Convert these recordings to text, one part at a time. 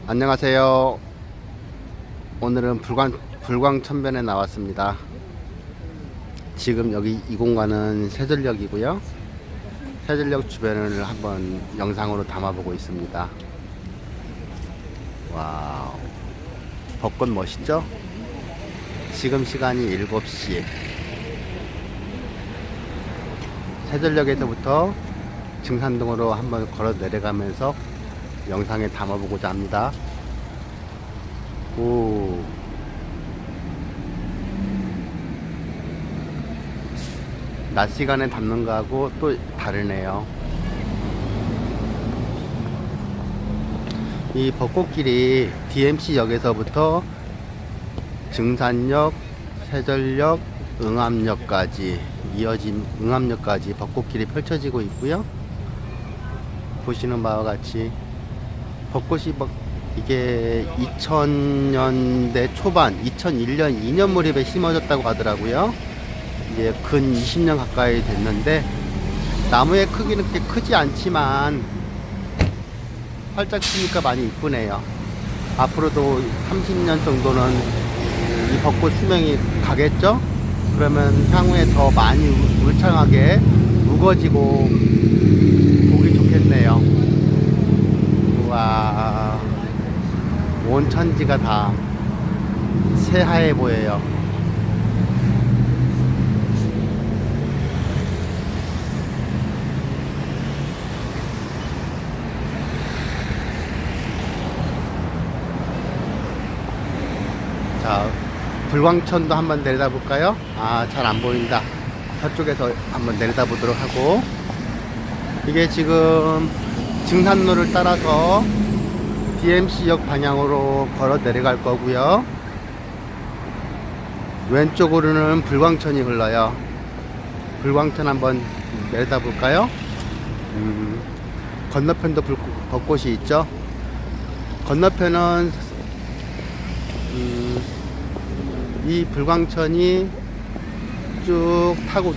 안녕하세요. 오늘은 불광천변에 나왔습니다. 지금 여기 이 공간은 세전역이고요. 세전역 주변을 한번 영상으로 담아보고 있습니다. 와우, 벚꽃 멋있죠? 지금 시간이 7시. 세전역에서부터 증산동으로 한번 걸어 내려가면서 영상에 담아보고자 합니다. 오, 낮 시간에 담는 거하고 또 다르네요. 이 벚꽃길이 DMC역에서부터 증산역, 세전역, 응암역까지 이어진 응암역까지 벚꽃길이 펼쳐지고 있고요. 보시는 바와 같이 벚꽃이 이게 2000년대 초반, 2001년, 2년 무렵에 심어졌다고 하더라고요. 이제 근 20년 가까이 됐는데 나무의 크기는 그렇게 크지 않지만 활짝 피니까 많이 이쁘네요. 앞으로도 30년 정도는 이 벚꽃 수명이 가겠죠? 그러면 향후에 더 많이 울창하게 우거지고 보기 좋겠네요. 우와, 온 천지가 다 새하얘 보여요. 자, 불광천도 한번 내려다 볼까요? 아, 잘 안 보인다. 저쪽에서 한번 내려다 보도록 하고, 이게 지금 증산로를 따라서 DMC역 방향으로 걸어 내려갈 거고요. 왼쪽으로는 불광천이 흘러요. 불광천 한번 내려다 볼까요? 건너편도 벚꽃이 있죠. 건너편은 이 불광천이 쭉 타고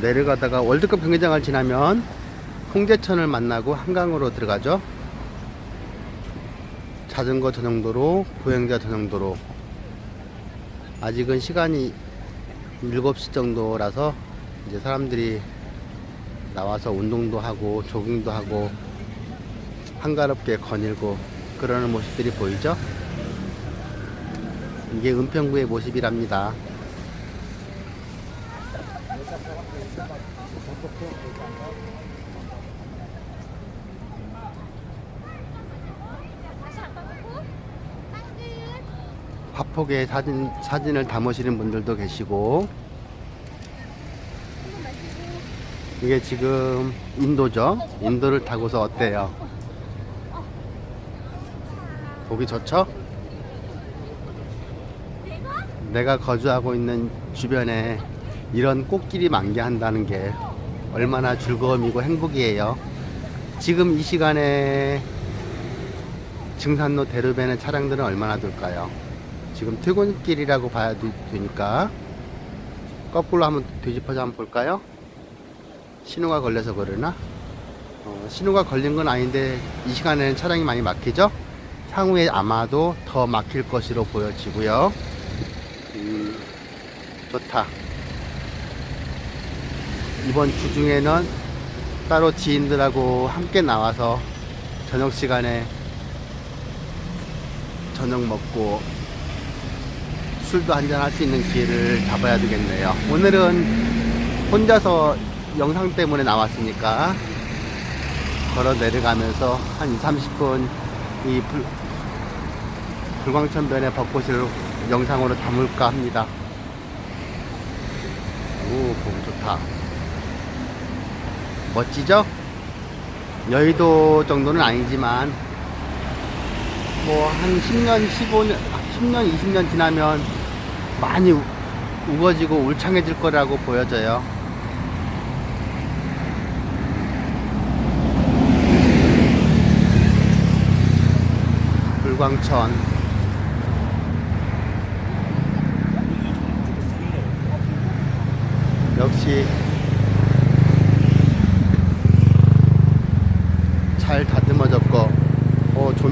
내려가다가 월드컵 경기장을 지나면 홍제천을 만나고 한강으로 들어가죠. 자전거 전용도로, 보행자 전용도로. 아직은 시간이 7시 정도라서 이제 사람들이 나와서 운동도 하고 조깅도 하고 한가롭게 거닐고 그러는 모습들이 보이죠. 이게 은평구의 모습이랍니다. 화폭에 사진을 담으시는 분들도 계시고, 이게 지금 인도죠. 인도를 타고서 어때요? 보기 좋죠? 내가 거주하고 있는 주변에 이런 꽃길이 만개한다는 게 얼마나 즐거움이고 행복이에요. 지금 이 시간에 증산로 대로변의 차량들은 얼마나 될까요? 지금 퇴근길이라고 봐야 되니까 거꾸로 한번 뒤집어서 한번 볼까요? 신호가 걸려서 그러나? 신호가 걸린 건 아닌데 이 시간에는 차량이 많이 막히죠? 향후에 아마도 더 막힐 것으로 보여지고요. 좋다. 이번 주 중에는 따로 지인들하고 함께 나와서 저녁 시간에 저녁 먹고 술도 한잔 할 수 있는 기회를 잡아야 되겠네요. 오늘은 혼자서 영상 때문에 나왔으니까 걸어 내려가면서 한 2, 30분 이 불광천변의 벚꽃을 영상으로 담을까 합니다. 오, 보기 좋다. 멋지죠? 여의도 정도는 아니지만 뭐 한 10년, 15년, 10년, 20년 지나면 많이 우거지고 울창해질 거라고 보여져요. 불광천 역시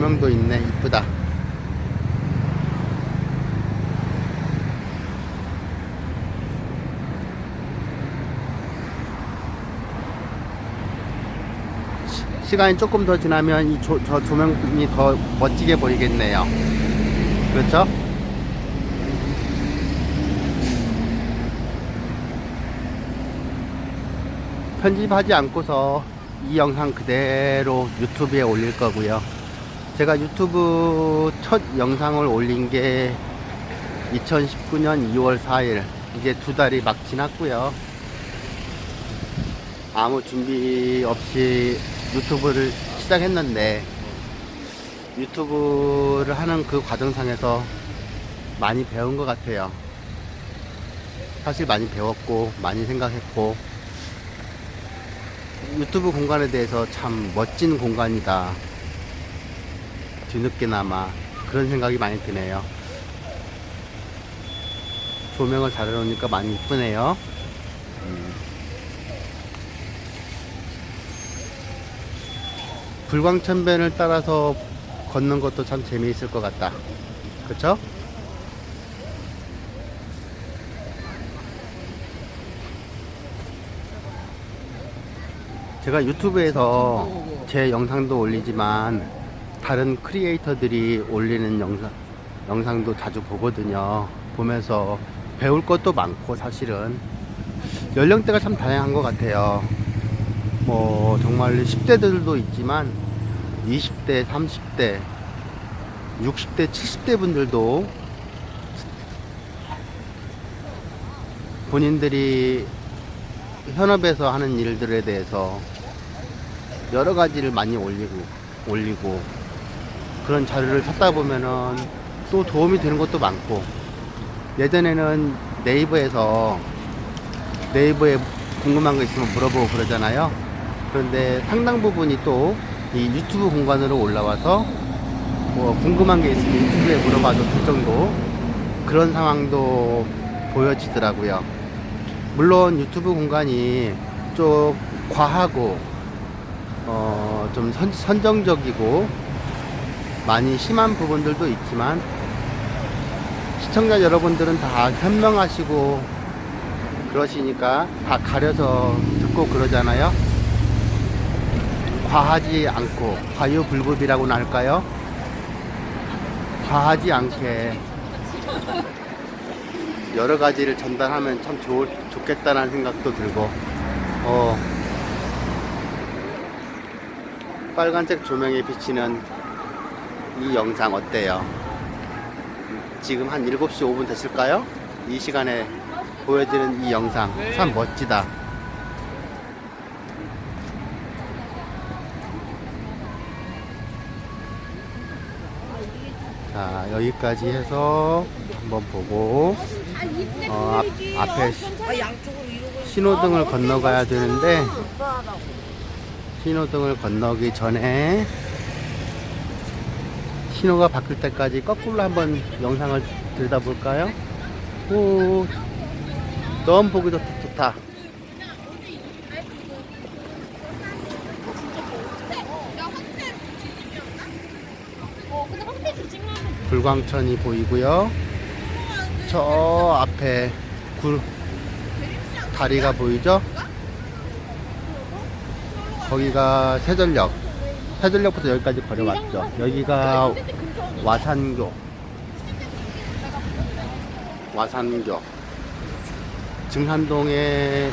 조명도 있네. 이쁘다. 시간이 조금 더 지나면 이 저 조명이 더 멋지게 보이겠네요. 그렇죠? 편집하지 않고서 이 영상 그대로 유튜브에 올릴 거고요. 제가 유튜브 첫 영상을 올린 게 2019년 2월 4일, 이제 2달이 막 지났고요. 아무 준비 없이 유튜브를 시작했는데, 유튜브를 하는 그 과정상에서 많이 배운 것 같아요. 사실 많이 배웠고 많이 생각했고, 유튜브 공간에 대해서 참 멋진 공간이다, 뒤늦게나마 그런 생각이 많이 드네요. 조명을 잘 해놓으니까 많이 이쁘네요. 불광천변을 따라서 걷는 것도 참 재미있을 것 같다. 그쵸? 제가 유튜브에서 제 영상도 올리지만 다른 크리에이터들이 올리는 영상도 자주 보거든요. 보면서 배울 것도 많고, 사실은 연령대가 참 다양한 것 같아요. 뭐 정말 10대들도 있지만 20대, 30대, 60대, 70대 분들도 본인들이 현업에서 하는 일들에 대해서 여러 가지를 많이 올리고 그런 자료를 찾다 보면은 또 도움이 되는 것도 많고, 예전에는 네이버에 궁금한 거 있으면 물어보고 그러잖아요. 그런데 상당 부분이 또 이 유튜브 공간으로 올라와서 뭐 궁금한 게 있으면 유튜브에 물어봐도 될 정도, 그런 상황도 보여지더라고요. 물론 유튜브 공간이 좀 과하고 좀 선정적이고 많이 심한 부분들도 있지만, 시청자 여러분들은 다 현명하시고 그러시니까 다 가려서 듣고 그러잖아요. 과하지 않고, 과유불급이라고나 할까요? 과하지 않게 여러 가지를 전달하면 참 좋겠다는 생각도 들고, 빨간색 조명에 비치는 이 영상 어때요? 지금 한 7시 5분 됐을까요? 이 시간에 보여지는 이 영상 참 멋지다. 자, 여기까지 해서 한번 보고, 앞에 신호등을 건너가야 되는데, 신호등을 건너기 전에 신호가 바뀔 때까지 거꾸로 한번 영상을 들여다볼까요? 오, 너무 보기도 좋다. 불광천이 보이고요. 저 앞에 다리가 보이죠? 거기가 세전역부터 여기까지 걸어왔죠. 여기가 와산교 증산동에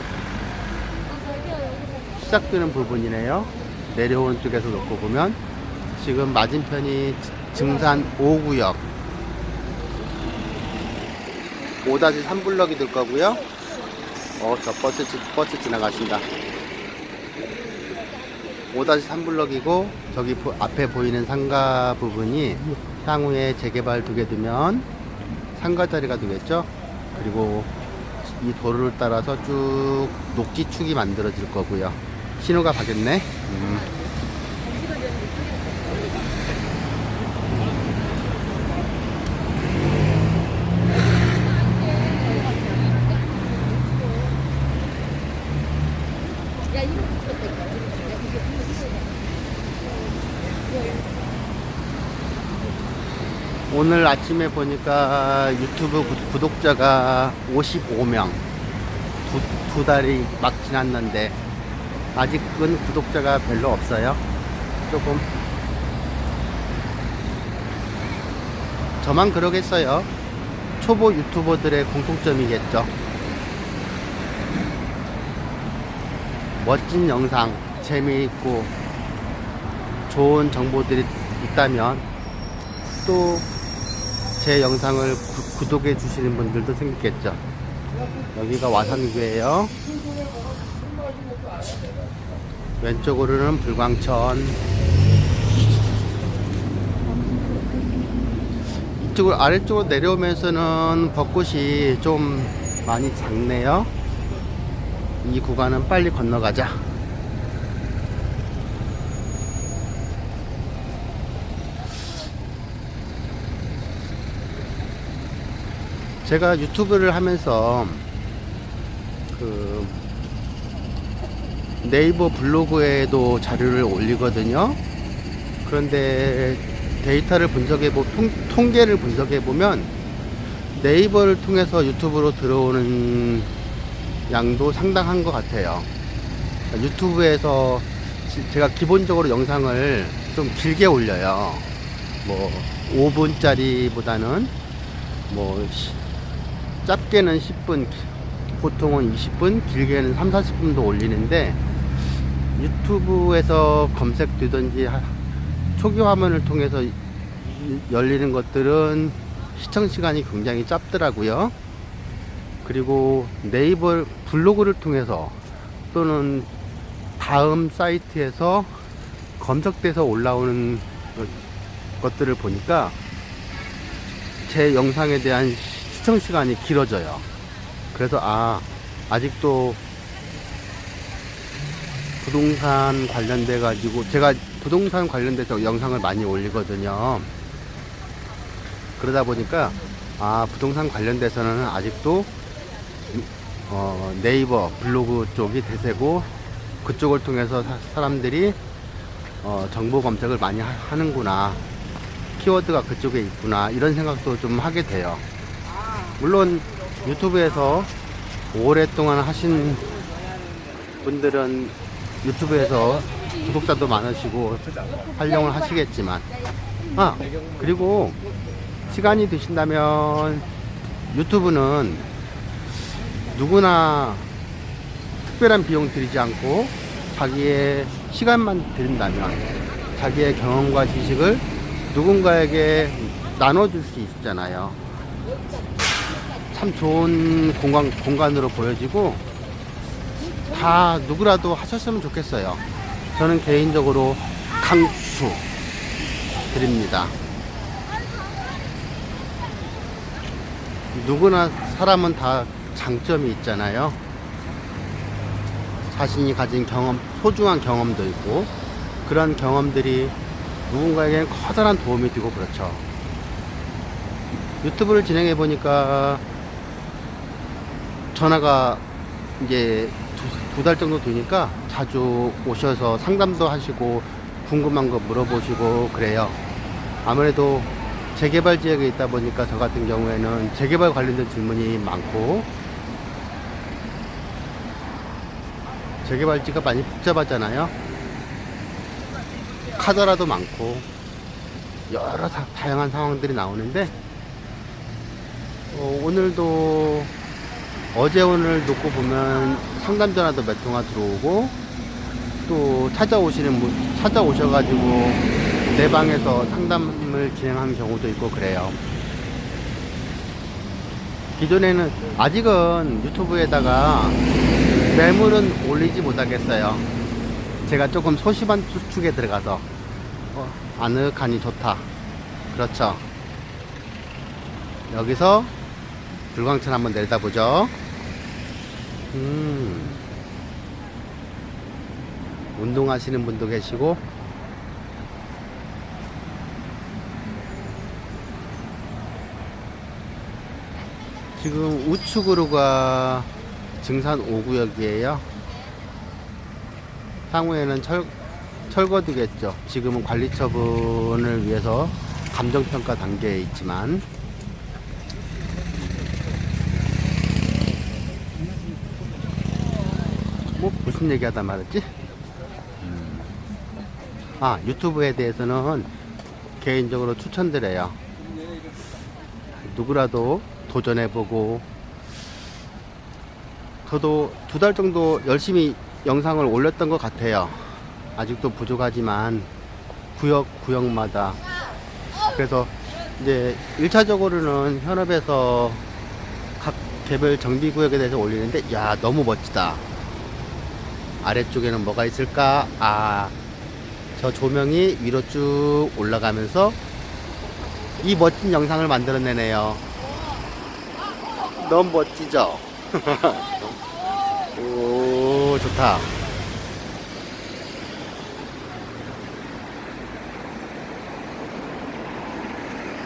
시작되는 부분이네요. 내려오는 쪽에서 놓고 보면 지금 맞은편이 증산 5구역 5-3블럭이 될 거고요. 저 버스 지나가신다. 5-3블럭이고, 저기 앞에 보이는 상가 부분이 향후에 재개발 두게 되면 상가 자리가 되겠죠. 그리고 이 도로를 따라서 쭉 녹지축이 만들어질 거고요. 신호가 바뀌었네. 오늘 아침에 보니까 유튜브 구독자가 55명. 두 달이 막 지났는데 아직은 구독자가 별로 없어요. 조금 저만 그러겠어요. 초보 유튜버들의 공통점이겠죠. 멋진 영상, 재미있고 좋은 정보들이 있다면 또 제 영상을 구독해 주시는 분들도 생기겠죠. 여기가 와산교예요. 왼쪽으로는 불광천, 이쪽으로 아래쪽으로 내려오면서는 벚꽃이 좀 많이 작네요. 이 구간은 빨리 건너가자. 제가 유튜브를 하면서 그 네이버 블로그에도 자료를 올리거든요. 그런데 데이터를 통계를 분석해 보면 네이버를 통해서 유튜브로 들어오는 양도 상당한 것 같아요. 유튜브에서 제가 기본적으로 영상을 좀 길게 올려요. 뭐 5분짜리보다는 뭐 짧게는 10분, 보통은 20분, 길게는 3, 40분도 올리는데 유튜브에서 검색되든지 초기 화면을 통해서 열리는 것들은 시청 시간이 굉장히 짧더라고요. 그리고 네이버 블로그를 통해서 또는 다음 사이트에서 검색돼서 올라오는 것들을 보니까 제 영상에 대한 시청 시간이 길어져요. 그래서 아직도 부동산 관련돼 가지고 제가 부동산 관련돼서 영상을 많이 올리거든요. 그러다 보니까 부동산 관련돼서는 아직도 네이버 블로그 쪽이 대세고 그쪽을 통해서 사람들이 정보 검색을 많이 하는구나, 키워드가 그쪽에 있구나, 이런 생각도 좀 하게 돼요. 물론 유튜브에서 오랫동안 하신 분들은 유튜브에서 구독자도 많으시고 활용을 하시겠지만 그리고 시간이 되신다면 유튜브는 누구나 특별한 비용 들이지 않고 자기의 시간만 들인다면 자기의 경험과 지식을 누군가에게 나눠줄 수 있잖아요. 참 좋은 공간으로 보여지고 다 누구라도 하셨으면 좋겠어요. 저는 개인적으로 강추 드립니다. 누구나 사람은 다 장점이 있잖아요. 자신이 가진 소중한 경험도 있고 그런 경험들이 누군가에게는 커다란 도움이 되고 그렇죠. 유튜브를 진행해 보니까 전화가 이제 두 달 정도 되니까 자주 오셔서 상담도 하시고 궁금한 거 물어보시고 그래요. 아무래도 재개발 지역에 있다 보니까 저 같은 경우에는 재개발 관련된 질문이 많고 재개발지가 많이 복잡하잖아요. 카더라도 많고 여러 다양한 상황들이 나오는데 오늘도 어제 오늘 놓고 보면 상담 전화도 몇 통화 들어오고 또 찾아오셔가지고 내 방에서 상담을 진행하는 경우도 있고 그래요. 기존에는 아직은 유튜브에다가 매물은 올리지 못하겠어요. 제가 조금 소심한 축에 들어가서 아늑하니 좋다. 그렇죠. 여기서 불광천 한번 내려다보죠. 운동하시는 분도 계시고 지금 우측으로가 증산 5구역이에요. 향후에는 철거되겠죠. 지금은 관리 처분을 위해서 감정평가 단계에 있지만 뭐 무슨 얘기하다 말았지? 유튜브에 대해서는 개인적으로 추천드려요. 누구라도 도전해보고, 저도 2달 정도 열심히 영상을 올렸던 것 같아요. 아직도 부족하지만 구역마다. 그래서 이제 1차적으로는 현업에서 각 개별 정비구역에 대해서 올리는데, 야, 너무 멋지다. 아래쪽에는 뭐가 있을까? 저 조명이 위로 쭉 올라가면서 이 멋진 영상을 만들어내네요. 너무 멋지죠? 오, 좋다.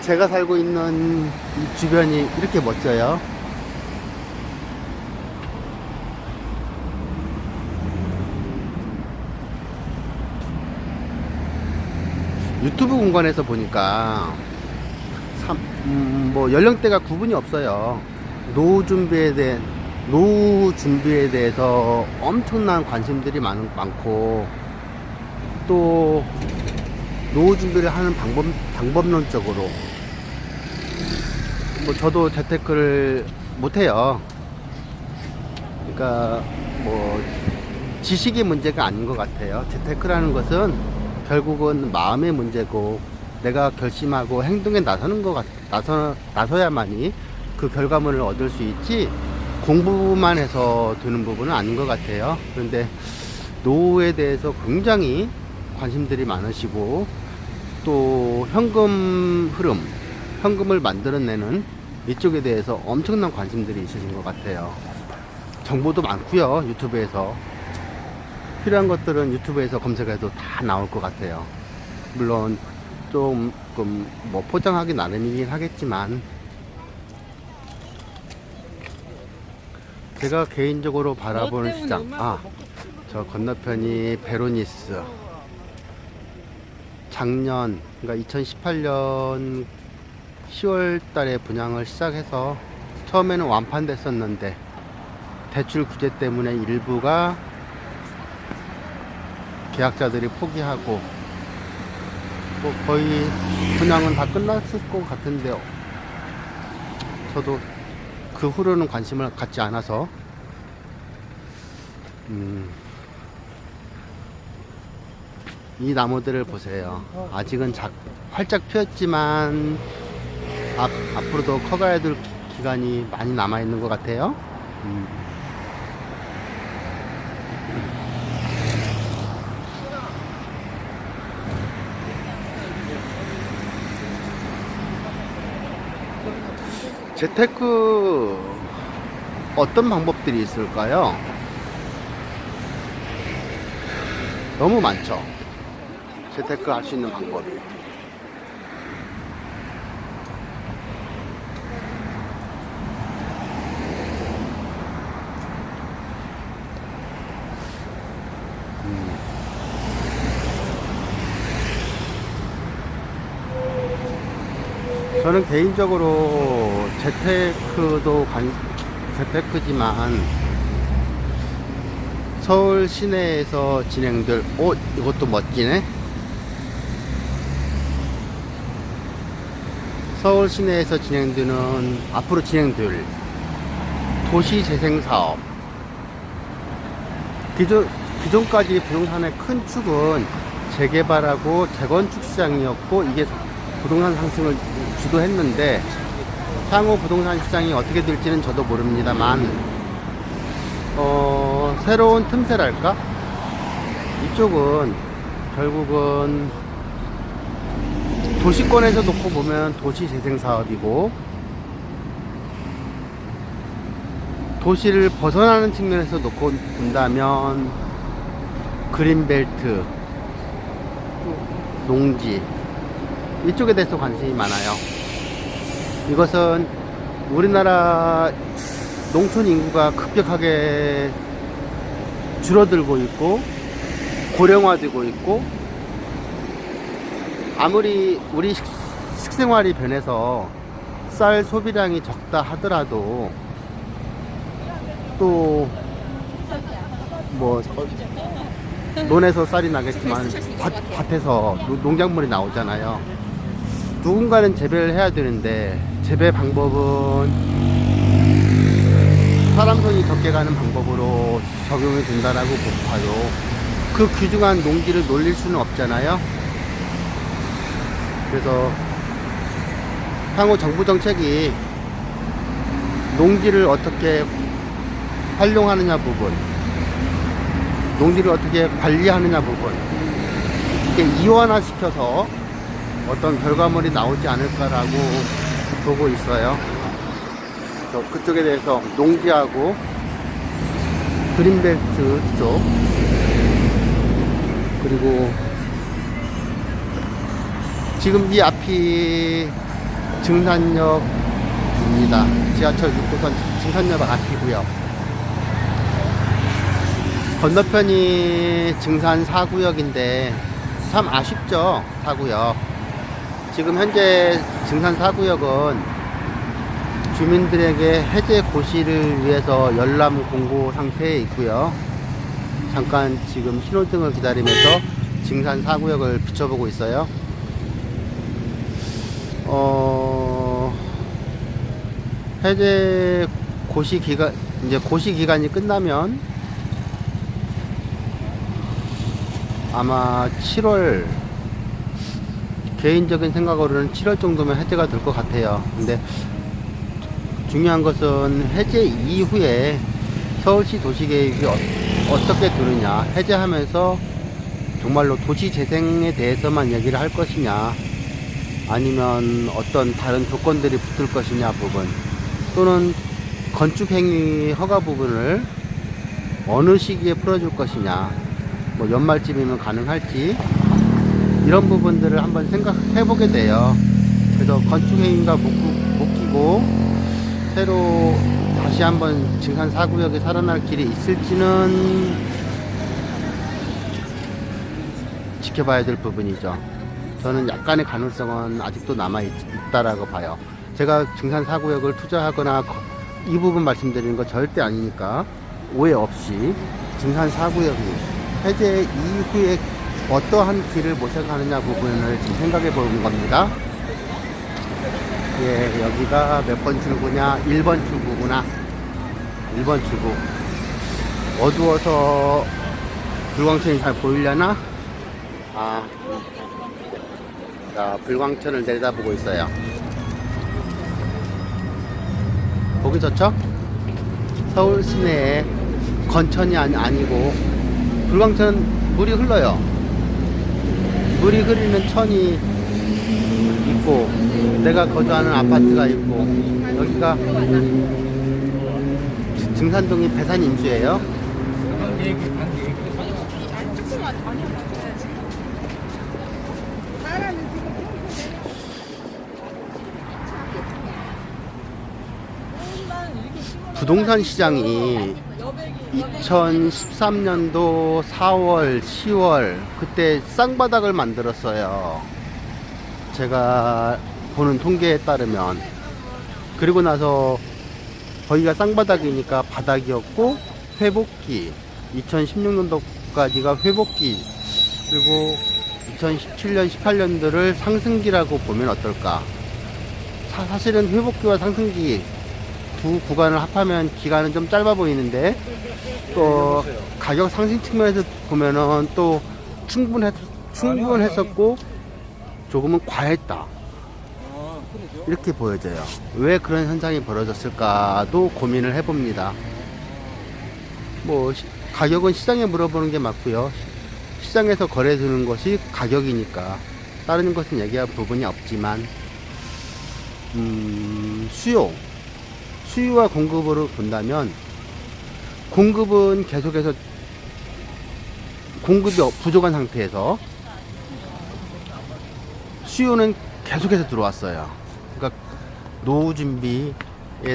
제가 살고 있는 이 주변이 이렇게 멋져요. 유튜브 공간에서 보니까 뭐 연령대가 구분이 없어요. 노후 준비에 대해서 엄청난 관심들이 많고, 또 노후 준비를 하는 방법론적으로, 뭐 저도 재테크를 못해요. 그러니까 뭐 지식의 문제가 아닌 것 같아요. 재테크라는 것은 결국은 마음의 문제고, 내가 결심하고 행동에 나서야만이 그 결과물을 얻을 수 있지, 공부만 해서 되는 부분은 아닌 것 같아요. 그런데 노후에 대해서 굉장히 관심들이 많으시고, 또 현금을 만들어내는 이쪽에 대해서 엄청난 관심들이 있으신 것 같아요. 정보도 많고요. 유튜브에서 필요한 것들은 유튜브에서 검색해도 다 나올 것 같아요. 물론 조금 뭐 포장하기 나름이긴 하겠지만, 제가 개인적으로 바라보는 시장, 저 건너편이 베로니스. 작년, 그러니까 2018년 10월 달에 분양을 시작해서 처음에는 완판됐었는데 대출 규제 때문에 일부가 계약자들이 포기하고, 뭐 거의 분양은 다 끝났을 것 같은데요. 저도 그 후로는 관심을 갖지 않아서, 이 나무들을 보세요. 아직은 활짝 피었지만 앞으로도 커가야 될 기간이 많이 남아 있는 것 같아요. 재테크 어떤 방법들이 있을까요? 너무 많죠. 재테크 할 수 있는 방법이. 저는 개인적으로 재테크지만 서울 시내에서 진행될, 이것도 멋지네. 서울 시내에서 앞으로 진행될 도시재생 사업. 기존까지 부동산의 큰 축은 재개발하고 재건축 시장이었고, 이게 부동산 상승을 주도했는데, 향후 부동산 시장이 어떻게 될지는 저도 모릅니다만, 새로운 틈새랄까? 이쪽은 결국은 도시권에서 놓고 보면 도시재생 사업이고, 도시를 벗어나는 측면에서 놓고 본다면 그린벨트, 농지, 이쪽에 대해서 관심이 많아요. 이것은 우리나라 농촌 인구가 급격하게 줄어들고 있고 고령화되고 있고, 아무리 우리 식생활이 변해서 쌀 소비량이 적다 하더라도 또 뭐 논에서 쌀이 나겠지만 밭에서 농작물이 나오잖아요. 누군가는 재배를 해야 되는데 재배 방법은 사람 손이 적게 가는 방법으로 적용이 된다라고 봐요. 그 귀중한 농지를 놀릴 수는 없잖아요. 그래서 향후 정부 정책이 농지를 어떻게 활용하느냐 부분, 농지를 어떻게 관리하느냐 부분, 이렇게 이원화시켜서 어떤 결과물이 나오지 않을까라고 보고 있어요. 그래서 그쪽에 대해서 농지하고 그린벨트 쪽, 그리고 지금 이 앞이 증산역입니다. 지하철 6호선 증산역 앞이고요. 건너편이 증산 4구역인데 참 아쉽죠. 4구역. 지금 현재 증산 4구역은 주민들에게 해제 고시를 위해서 열람 공고 상태에 있고요. 잠깐 지금 신호등을 기다리면서 증산 4구역을 비춰보고 있어요. 해제 고시 기간, 이제 고시 기간이 끝나면 아마 7월, 개인적인 생각으로는 7월 정도면 해제가 될 것 같아요. 근데 중요한 것은 해제 이후에 서울시 도시계획이 어떻게 되느냐, 해제하면서 정말로 도시 재생에 대해서만 얘기를 할 것이냐, 아니면 어떤 다른 조건들이 붙을 것이냐 부분, 또는 건축행위 허가 부분을 어느 시기에 풀어줄 것이냐, 뭐 연말쯤이면 가능할지, 이런 부분들을 한번 생각해보게 돼요. 그래서 건축행위가 묶이고 새로 다시 한번 증산 4구역이 살아날 길이 있을지는 지켜봐야 될 부분이죠. 저는 약간의 가능성은 아직도 남아있다라고 봐요. 제가 증산 4구역을 투자하거나 이 부분 말씀드리는 거 절대 아니니까 오해 없이 증산 4구역이 해제 이후에 어떠한 길을 모색하느냐 부분을 지금 생각해 보는 겁니다. 예, 여기가 몇 번 출구냐? 1번 출구구나. 1번 출구. 어두워서 불광천이 잘 보이려나? 자, 불광천을 내려다보고 있어요. 보기 좋죠? 서울 시내에 건천이 아니고 불광천은 물이 흘러요. 물이 흐르는 천이 있고 내가 거주하는 아파트가 있고, 여기가 증산동이 배산 임수예요. 부동산 시장이 2013년도 4월, 10월 그때 쌍바닥을 만들었어요. 제가 보는 통계에 따르면. 그리고 나서 거기가 쌍바닥이니까 바닥이었고 회복기, 2016년도까지가 회복기, 그리고 2017년, 18년도를 상승기라고 보면 어떨까. 사실은 회복기와 상승기 두 구간을 합하면 기간은 좀 짧아 보이는데, 또 가격 상승 측면에서 보면은 또 충분했었고 조금은 과했다, 이렇게 보여져요. 왜 그런 현상이 벌어졌을까도 고민을 해봅니다. 뭐 가격은 시장에 물어보는 게 맞고요. 시장에서 거래되는 것이 가격이니까 다른 것은 얘기할 부분이 없지만, 수요와 공급으로 본다면 공급은 계속해서 공급이 부족한 상태에서 수요는 계속해서 들어왔어요. 그러니까 노후 준비에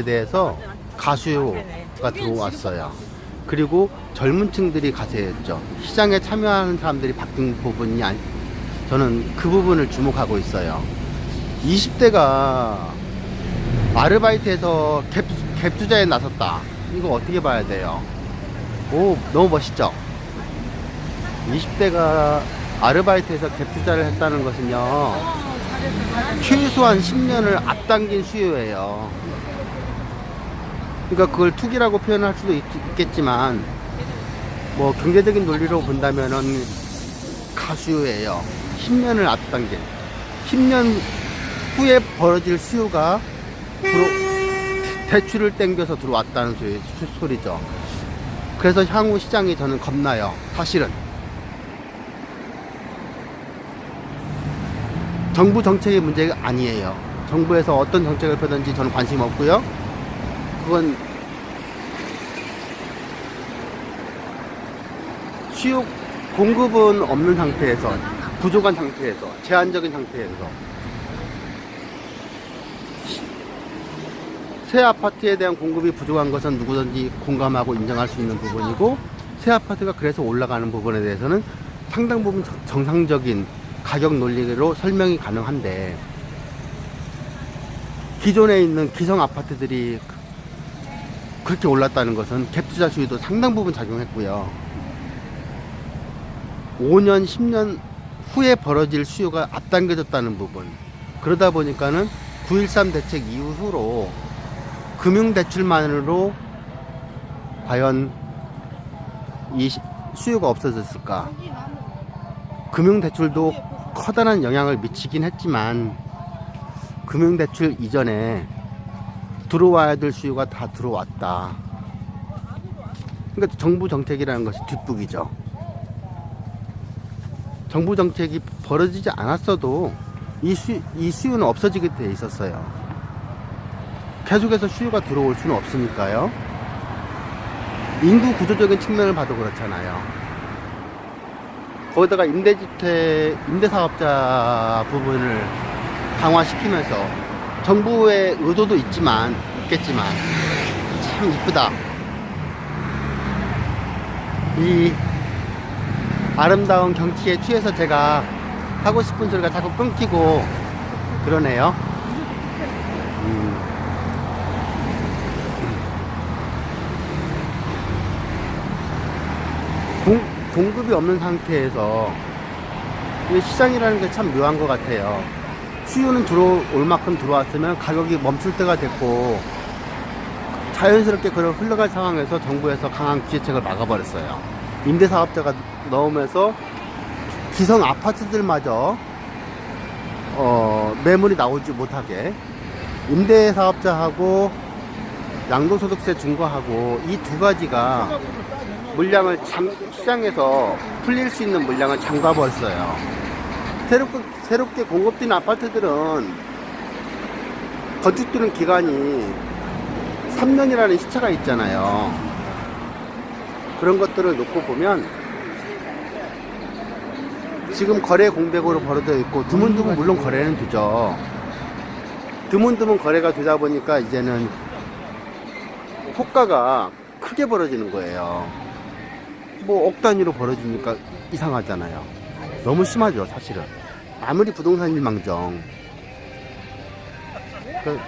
대해서 가수요가 들어왔어요. 그리고 젊은 층들이 가세했죠. 시장에 참여하는 사람들이 바뀐 부분이 저는 그 부분을 주목하고 있어요. 20대가 아르바이트에서 갭 투자에 나섰다. 이거 어떻게 봐야 돼요? 오, 너무 멋있죠? 20대가 아르바이트에서 갭 투자를 했다는 것은요, 최소한 10년을 앞당긴 수요예요. 그러니까 그걸 투기라고 표현할 수도 있겠지만, 뭐 경제적인 논리로 본다면은 가수요예요. 10년을 앞당긴, 10년 후에 벌어질 수요가 대출을 땡겨서 들어왔다는 소리죠. 그래서 향후 시장이 저는 겁나요. 사실은 정부 정책의 문제가 아니에요. 정부에서 어떤 정책을 펴든지 저는 관심 없고요. 그건 수요 공급은 없는 상태에서, 부족한 상태에서, 제한적인 상태에서 새 아파트에 대한 공급이 부족한 것은 누구든지 공감하고 인정할 수 있는 부분이고, 새 아파트가 그래서 올라가는 부분에 대해서는 상당 부분 정상적인 가격 논리로 설명이 가능한데, 기존에 있는 기성 아파트들이 그렇게 올랐다는 것은 갭투자 수요도 상당 부분 작용했고요. 5년, 10년 후에 벌어질 수요가 앞당겨졌다는 부분. 그러다 보니까는 9.13 대책 이후로 금융대출만으로 과연 이 수요가 없어졌을까? 금융대출도 커다란 영향을 미치긴 했지만, 금융대출 이전에 들어와야 될 수요가 다 들어왔다. 그러니까 정부 정책이라는 것이 뒷북이죠. 정부 정책이 벌어지지 않았어도 이 수요는 없어지게 돼 있었어요. 계속해서 수요가 들어올 수는 없으니까요. 인구 구조적인 측면을 봐도 그렇잖아요. 거기다가 임대사업자 부분을 강화시키면서 정부의 의도도 있겠지만 참 이쁘다. 이 아름다운 경치에 취해서 제가 하고 싶은 소리가 자꾸 끊기고 그러네요. 공급이 없는 상태에서 시장이라는 게 참 묘한 것 같아요. 수요는 들어올 만큼 들어왔으면 가격이 멈출 때가 됐고, 자연스럽게 그런 흘러갈 상황에서 정부에서 강한 규제책을 막아버렸어요. 임대사업자가 넣으면서 기성 아파트들마저 매물이 나오지 못하게, 임대사업자하고 양도소득세 중과하고 이 두 가지가 물량을 시장에서 풀릴 수 있는 물량을 잠가버렸어요. 새롭게 공급된 아파트들은 건축되는 기간이 3년이라는 시차가 있잖아요. 그런 것들을 놓고 보면 지금 거래 공백으로 벌어져 있고, 드문드문 물론 거래는 되죠. 드문드문 거래가 되다 보니까 이제는 호가가 크게 벌어지는 거예요. 뭐 억 단위로 벌어지니까 이상하잖아요. 너무 심하죠, 사실은. 아무리 부동산 일망정. 그러니까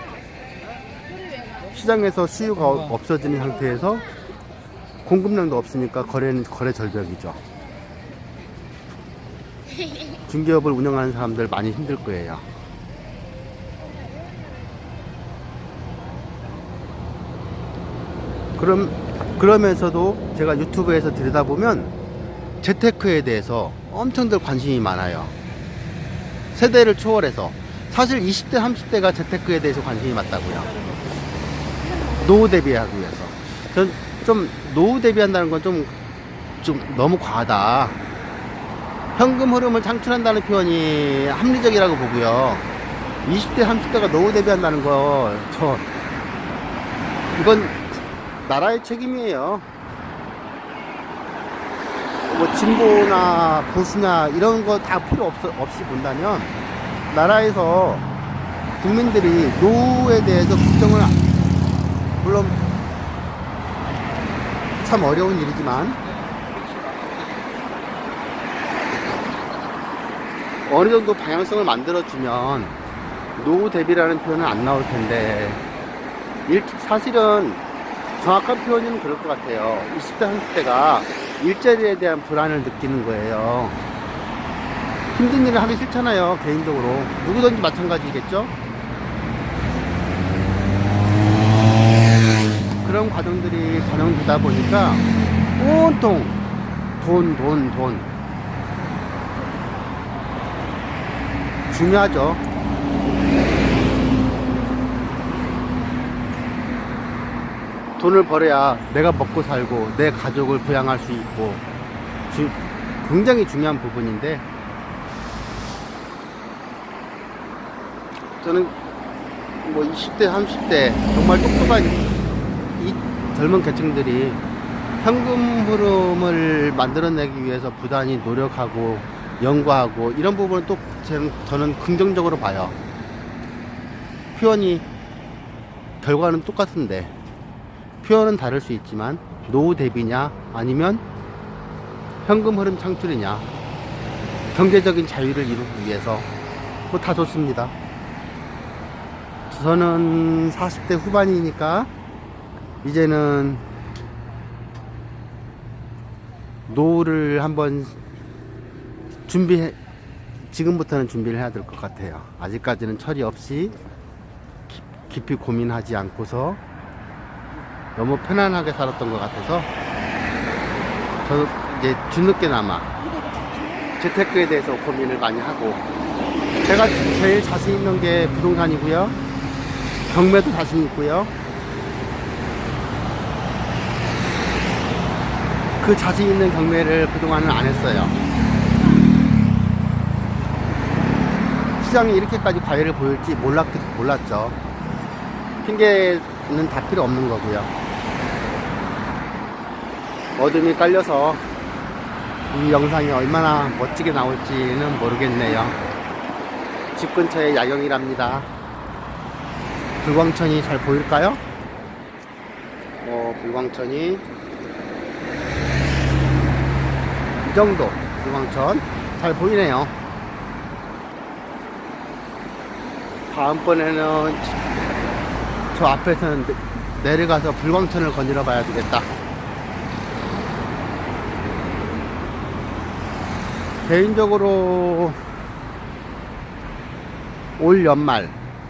시장에서 수요가 없어지는 상태에서 공급량도 없으니까 거래 절벽이죠. 중개업을 운영하는 사람들 많이 힘들 거예요. 그러면서도 제가 유튜브에서 들여다보면 재테크에 대해서 엄청들 관심이 많아요. 세대를 초월해서. 사실 20대, 30대가 재테크에 대해서 관심이 많다고요. 노후 대비하기 위해서. 전 좀 노후 대비한다는 건 좀 너무 과하다. 현금 흐름을 창출한다는 표현이 합리적이라고 보고요. 20대, 30대가 노후 대비한다는 거, 이건 나라의 책임이에요. 뭐 진보나 보수나 이런 거 다 필요 없이 본다면, 나라에서 국민들이 노후에 대해서 걱정을, 물론 참 어려운 일이지만 어느 정도 방향성을 만들어주면 노후 대비라는 표현은 안 나올 텐데 사실은 정확한 표현은 그럴 것 같아요. 20대 30대가 일자리에 대한 불안을 느끼는 거예요. 힘든 일을 하기 싫잖아요. 개인적으로 누구든지 마찬가지겠죠. 그런 과정들이 반영되다 보니까 온통 돈 중요하죠. 돈을 벌어야 내가 먹고 살고 내 가족을 부양할 수 있고 굉장히 중요한 부분인데, 저는 뭐 20대 30대 정말 똑똑한 이 젊은 계층들이 현금 흐름을 만들어내기 위해서 부단히 노력하고 연구하고 이런 부분은 또 저는 긍정적으로 봐요. 표현이 결과는 똑같은데 표현은 다를 수 있지만 노후 대비냐 아니면 현금 흐름 창출이냐, 경제적인 자유를 이루기 위해서 뭐 다 좋습니다. 저는 40대 후반이니까 이제는 노후를 한번 지금부터는 준비를 해야 될 것 같아요. 아직까지는 처리 없이 깊이 고민하지 않고서 너무 편안하게 살았던 것 같아서 저도 이제 뒤늦게나마 재테크에 대해서 고민을 많이 하고, 제가 제일 자신 있는 게 부동산이고요, 경매도 자신 있고요, 그 자신 있는 경매를 그동안은 안 했어요. 시장이 이렇게까지 과열을 보일지 몰랐죠. 핑계는 다 필요 없는 거고요. 어둠이 깔려서 이 영상이 얼마나 멋지게 나올지는 모르겠네요. 집 근처에 야경이랍니다. 불광천이 잘 보일까요? 불광천이 이 정도, 불광천 잘 보이네요. 다음번에는 저 앞에서는 내려가서 불광천을 거닐어 봐야 되겠다. 개인적으로 올 연말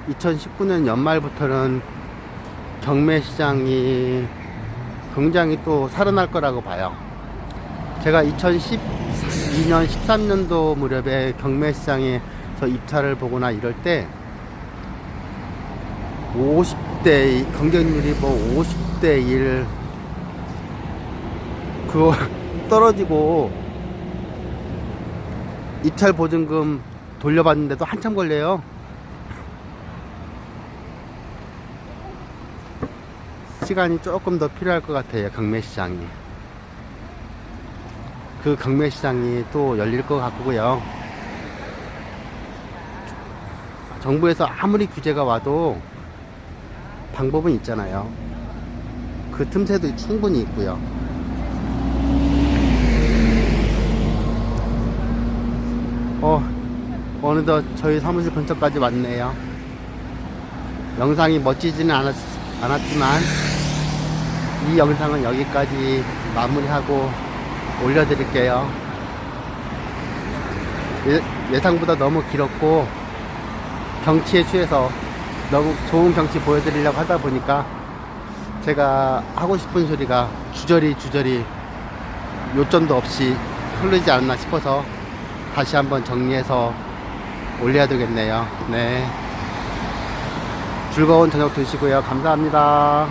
2019년 연말부터는 경매 시장이 굉장히 또 살아날 거라고 봐요. 제가 2012년 13년도 무렵에 경매 시장에서 입찰을 보거나 이럴 때 50대 경쟁률이 뭐 50대 1 그거 떨어지고 입찰 보증금 돌려받는데도 한참 걸려요. 시간이 조금 더 필요할 것 같아요. 경매시장이, 그 경매시장이 또 열릴 것 같고요. 정부에서 아무리 규제가 와도 방법은 있잖아요. 그 틈새도 충분히 있고요. 어느덧 저희 사무실 근처까지 왔네요. 영상이 멋지지는 않았지만 이 영상은 여기까지 마무리하고 올려드릴게요. 예상보다 너무 길었고 경치에 취해서 너무 좋은 경치 보여드리려고 하다 보니까 제가 하고 싶은 소리가 주저리 요점도 없이 흐르지 않나 싶어서 다시 한번 정리해서 올려야 되겠네요. 네. 즐거운 저녁 되시고요. 감사합니다.